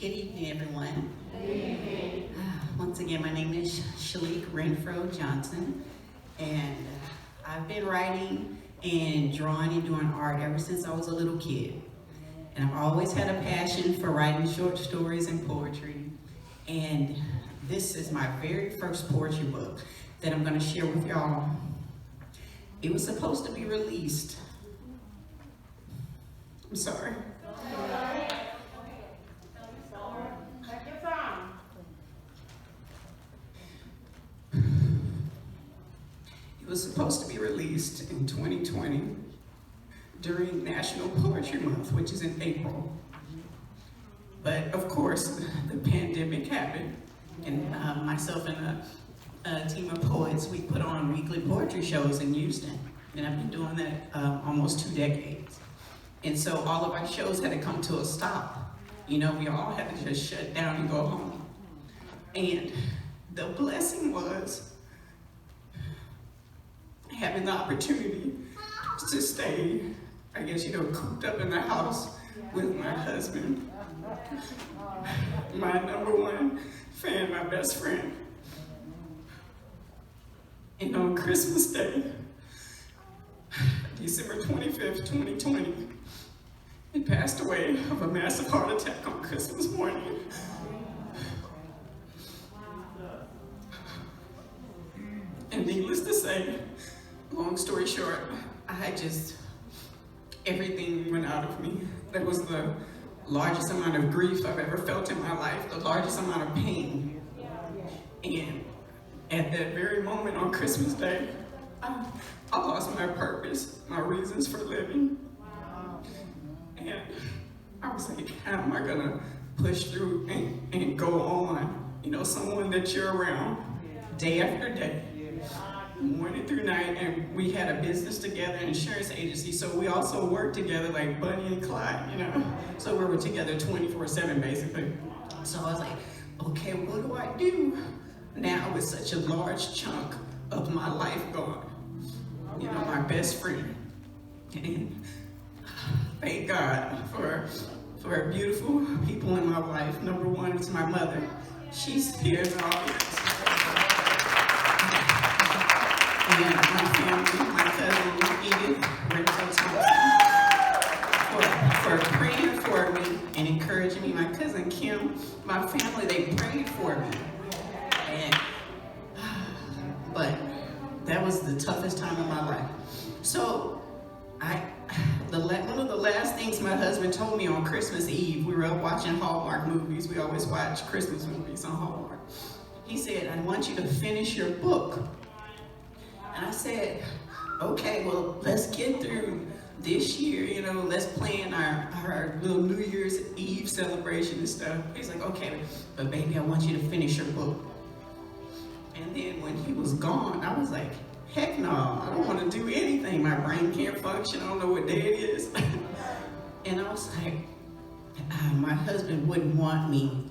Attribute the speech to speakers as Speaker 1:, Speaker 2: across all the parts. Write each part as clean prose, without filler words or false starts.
Speaker 1: Good evening, everyone. Good evening. Once again, my name is Shalic Ra Johnson, and I've been writing and drawing and doing art ever since I was a little kid. And I've always had a passion for writing short stories and poetry. And this is my very first poetry book that I'm going to share with y'all. It was supposed to be released. I'm sorry. It was supposed to be released in 2020 during National Poetry Month, which is in April. But of course, the pandemic happened, and myself and a team of poets, we put on weekly poetry shows in Houston, and I've been doing that almost 2 decades. And so all of our shows had to come to a stop. You know, we all had to just shut down and go home. And the blessing was having the opportunity to stay, I guess, cooped up in the house with my husband, my #1 fan, my best friend. And on Christmas Day, December 25th, 2020, he passed away of a massive heart attack on Christmas morning. And needless to say, long story short, everything went out of me. That was the largest amount of grief I've ever felt in my life, the largest amount of pain. And at that very moment on Christmas Day, I lost my purpose, my reasons for living. And I was like, how am I gonna push through and go on? You know, someone that you're around day after day, morning through night, and we had a business together, an insurance agency, so we also worked together like Bunny and Clyde, you know? So we were together 24/7 basically. So I was like, okay, what do I do now with such a large chunk of my life gone? You know, my best friend. And thank God for beautiful people in my life. #1 is my mother. She's here in the audience. And my family, my cousin Edith, for praying for me and encouraging me. My cousin Kim, my family, they prayed for me. But that was the toughest time of my life. So one of the last things my husband told me on Christmas Eve, we were up watching Hallmark movies. We always watch Christmas movies on Hallmark. He said, I want you to finish your book. And I said, okay, well, let's get through this year, let's plan our little New Year's Eve celebration and stuff. He's like, okay, but baby, I want you to finish your book. And then when he was gone, I was like, heck no, I don't want to do anything. My brain can't function. I don't know what day it is. And I was like, my husband wouldn't want me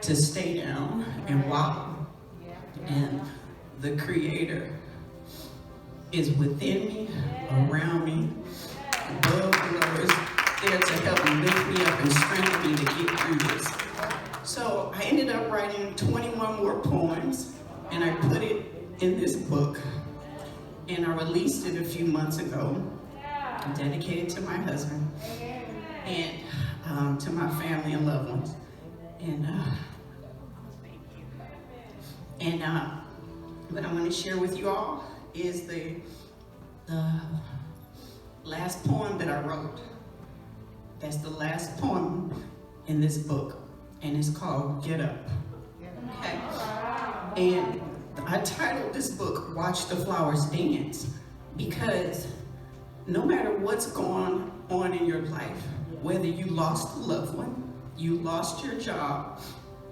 Speaker 1: to stay down and wallow. And the Creator is within me, around me, above, below, is there to help lift me up and strengthen me to get through this. So I ended up writing 21 more poems, and I put it in this book, and I released it a few months ago, dedicated to my husband and to my family and loved ones. And what I want to share with you all is the last poem that I wrote. That's the last poem in this book, and it's called Get Up. Okay? And I titled this book, Watch the Flowers Dance, because no matter what's going on in your life, whether you lost a loved one, you lost your job,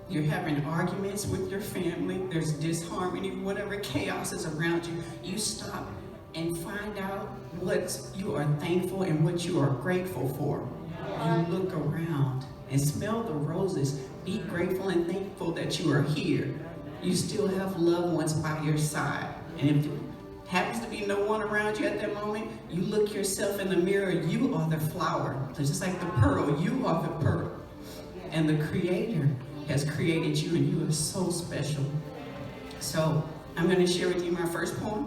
Speaker 1: you're having arguments with your family, there's disharmony, whatever chaos is around you, you stop and find out what you are thankful and what you are grateful for. You look around and smell the roses. Be grateful and thankful that you are here. You still have loved ones by your side. And if there happens to be no one around you at that moment, you look yourself in the mirror, you are the flower. So just like the pearl, you are the pearl. And the Creator has created you, and you are so special. So I'm going to share with you my first poem,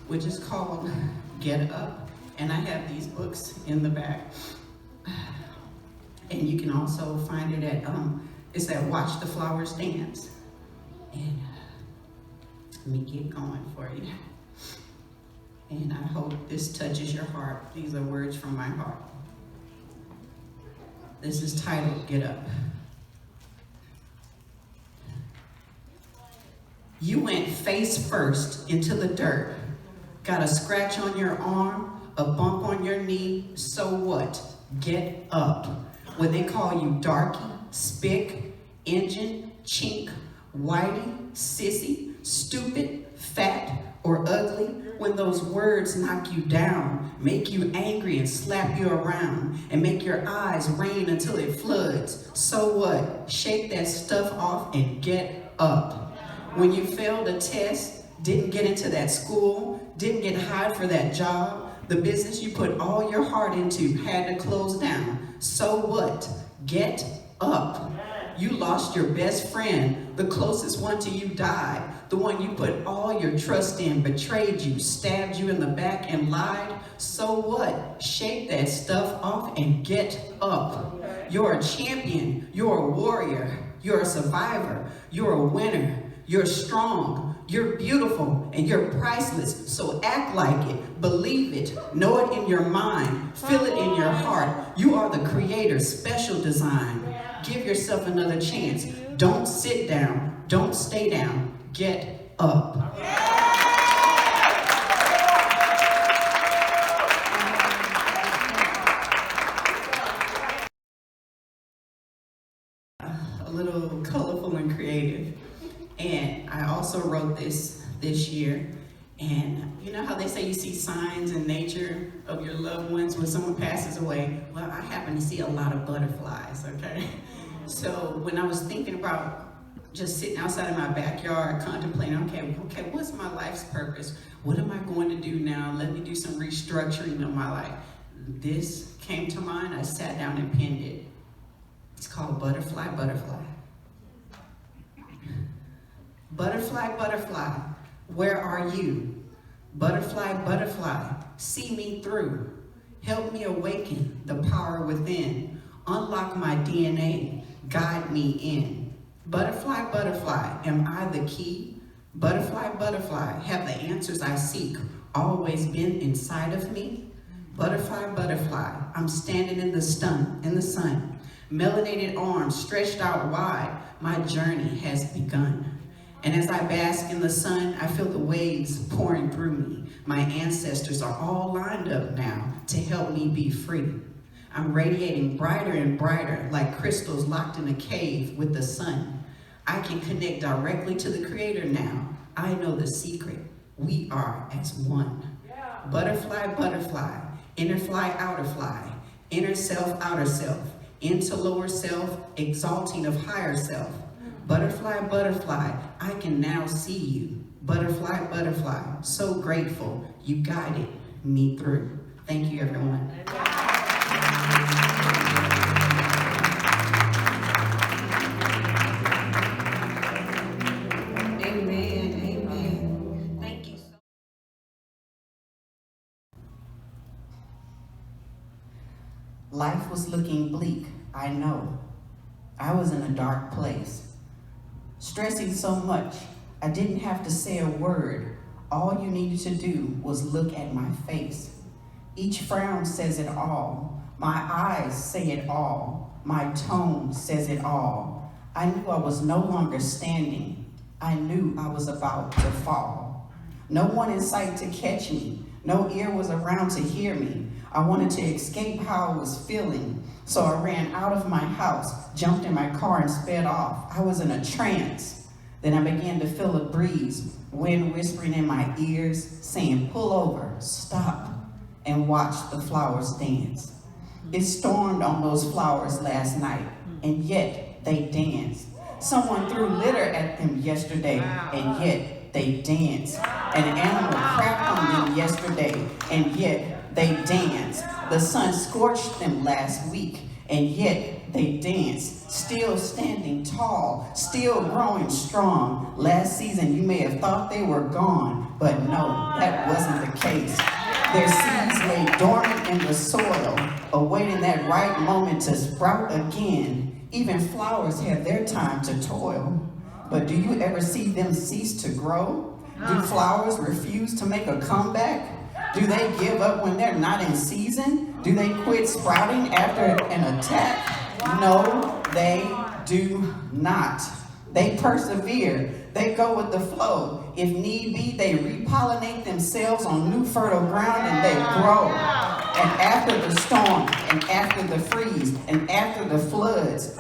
Speaker 1: which is called Get Up. And I have these books in the back. And you can also find it at, it's at Watch the Flowers Dance. And let me get going for you. And I hope this touches your heart. These are words from my heart. This is titled Get Up. You went face first into the dirt. Got a scratch on your arm, a bump on your knee, so what? Get up. When they call you darky, spick, engine, chink, whitey, sissy, stupid, fat, or ugly, when those words knock you down, make you angry and slap you around, and make your eyes rain until it floods, so what? Shake that stuff off and get up. When you failed a test, didn't get into that school, didn't get hired for that job, the business you put all your heart into had to close down. So what? Get up. You lost your best friend, the closest one to you died, the one you put all your trust in, betrayed you, stabbed you in the back and lied. So what? Shake that stuff off and get up. You're a champion, you're a warrior, you're a survivor, you're a winner, you're strong, you're beautiful, and you're priceless. So act like it, believe it, know it in your mind, feel it in your heart. You are the Creator's special design. Give yourself another chance. Don't sit down, don't stay down, get up. A little colorful and creative. And I also wrote this year. And you know how they say you see signs in nature of your loved ones when someone passes away? Well, I happen to see a lot of butterflies, okay? So when I was thinking about just sitting outside of my backyard contemplating, okay, what's my life's purpose? What am I going to do now? Let me do some restructuring of my life. This came to mind. I sat down and penned it. It's called Butterfly, Butterfly. Butterfly, butterfly, where are you? Butterfly, butterfly, see me through. Help me awaken the power within. Unlock my DNA, guide me in. Butterfly, butterfly, am I the key? Butterfly, butterfly, have the answers I seek always been inside of me? Butterfly, butterfly, I'm standing in the sun. Melanated arms stretched out wide, my journey has begun. And as I bask in the sun, I feel the waves pouring through me. My ancestors are all lined up now to help me be free. I'm radiating brighter and brighter like crystals locked in a cave with the sun. I can connect directly to the Creator now. I know the secret. We are as one. Butterfly, butterfly, inner fly, outer fly, inner self, outer self, into lower self, exalting of higher self. Butterfly, butterfly, I can now see you. Butterfly, butterfly, so grateful you guided me through. Thank you, everyone. Amen, amen. Thank you. Life was looking bleak, I know. I was in a dark place. Stressing so much, I didn't have to say a word. All you needed to do was look at my face. Each frown says it all. My eyes say it all. My tone says it all. I knew I was no longer standing. I knew I was about to fall. No one in sight to catch me. No ear was around to hear me. I wanted to escape how I was feeling. So I ran out of my house, jumped in my car and sped off. I was in a trance. Then I began to feel a breeze, wind whispering in my ears, saying, pull over, stop, and watch the flowers dance. It stormed on those flowers last night, and yet they danced. Someone threw litter at them yesterday, and yet they danced. An animal crapped on them yesterday, and yet they danced. The sun scorched them last week, and yet they danced, still standing tall, still growing strong. Last season you may have thought they were gone, but no, that wasn't the case. Their seeds lay dormant in the soil, awaiting that right moment to sprout again. Even flowers have their time to toil. But do you ever see them cease to grow? Do flowers refuse to make a comeback? Do they give up when they're not in season? Do they quit sprouting after an attack? No, they do not. They persevere. They go with the flow. If need be, they repollinate themselves on new fertile ground and they grow. And after the storm, and after the freeze, and after the floods,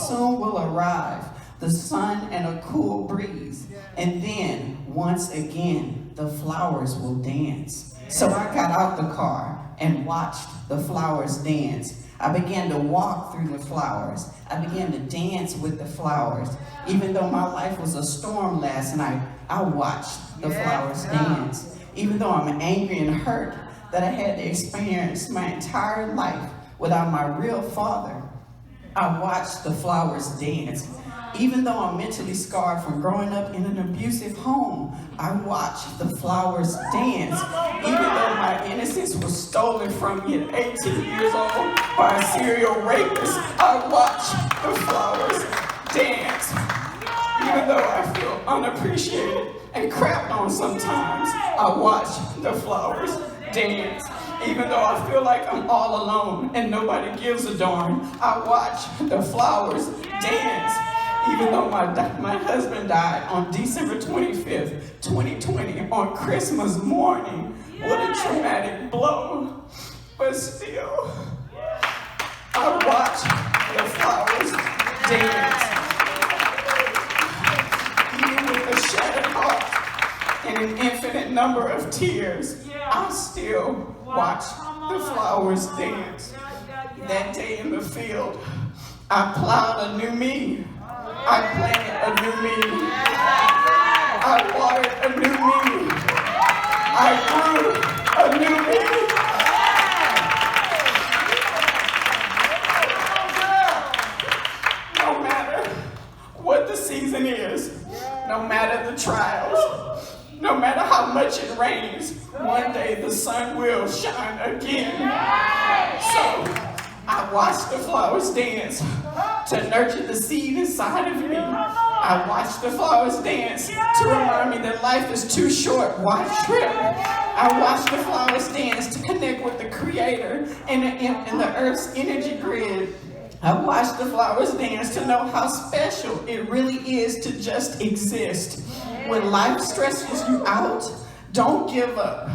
Speaker 1: soon will arrive the sun and a cool breeze. And then, once again, the flowers will dance. So I got out the car and watched the flowers dance. I began to walk through the flowers. I began to dance with the flowers. Even though my life was a storm last night, I watched the flowers dance. Even though I'm angry and hurt that I had to experience my entire life without my real father, I watched the flowers dance. Even though I'm mentally scarred from growing up in an abusive home, I watched the flowers dance. Even though my innocence was stolen from me at 18 years old by a serial rapist, I watched the flowers dance. Even though I feel unappreciated and crapped on sometimes, I watch the flowers dance. Even though I feel like I'm all alone and nobody gives a darn, I watch the flowers dance. Even though my husband died on December 25th, 2020, on Christmas morning, what a traumatic blow. But still, I watch the flowers dance. Even with a shattered heart and an infinite number of tears, I still watch the flowers dance. That day in the field, I plowed a new me. I planted a new me. I watered a new me. I grew a new me. No matter what the season is, no matter the trials, no matter how much it rains, one day the sun will shine again. So I watch the flowers dance to nurture the seed inside of me. I watch the flowers dance to remind me that life is too short. Why trip? I watch the flowers dance to connect with the Creator and the Earth's energy grid. I watch the flowers dance to know how special it really is to just exist. When life stresses you out, don't give up.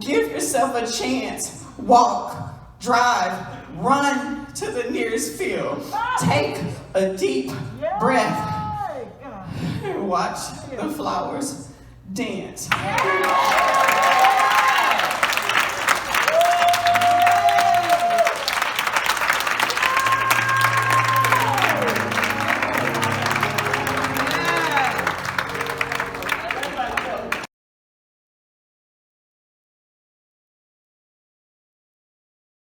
Speaker 1: Give yourself a chance. Walk, drive, run to the nearest field. Take a deep breath and watch the flowers dance.